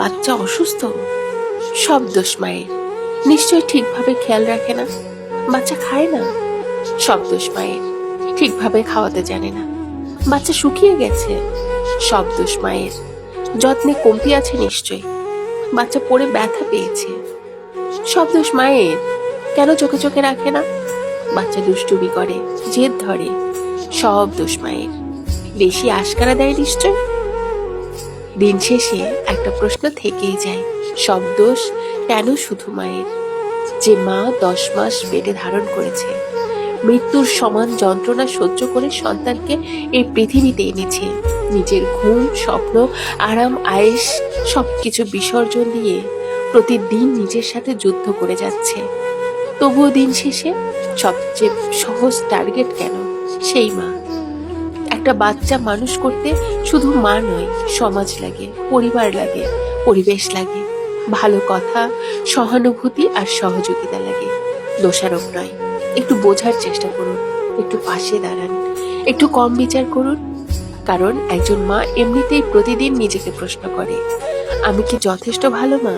বাচ্চা অসুস্থ, সব দোষ মায়ের। নিশ্চয় ঠিকভাবে খেয়াল রাখে না। বাচ্চা খায় না, সব দোষ মায়ের। ঠিকভাবে খাওয়াতে জানে না। বাচ্চা শুকিয়ে গেছে, সব দোষ মায়ের। যত্নে কমতি আছে নিশ্চয়। বাচ্চা পড়ে ব্যথা পেয়েছে, সব দোষ মায়ের। কেন চোখে চোখে রাখে না? বাচ্চা দুষ্টুমি করে, জেদ ধরে, সব দোষ মায়ের। বেশি আশকারা দেয় নিশ্চয়। দিন শেষে একটা প্রশ্ন থেকেই যায়, সব দোষ কেন শুধু মায়ের? যে মা 10 মাস পেটে ধারণ করেছে, মৃত্যুর সমান যন্ত্রণা সহ্য করে সন্তানকে এই পৃথিবীতে এনেছে, নিজের ঘুম, স্বপ্ন, আরাম, আয়েশ সবকিছু বিসর্জন দিয়ে প্রতিদিন নিজের সাথে যুদ্ধ করে যাচ্ছে। তবুও দিন শেষে সবচেয়ে সহজ টার্গেট কেন? সেই মা। একটা বাচ্চা মানুষ করতে শুধু মা নয়, সমাজ লাগে, পরিবার লাগে, পরিবেশ লাগে, ভালো কথা, সহানুভূতি আর সহযোগিতা লাগে। দোষারোপ নয়। একটু বোঝার চেষ্টা করুন, একটু পাশে দাঁড়ান, একটু কম বিচার করুন। কারণ একজন মা এমনিতেই প্রতিদিন নিজেকে প্রশ্ন করে, আমি কি যথেষ্ট ভালো মা?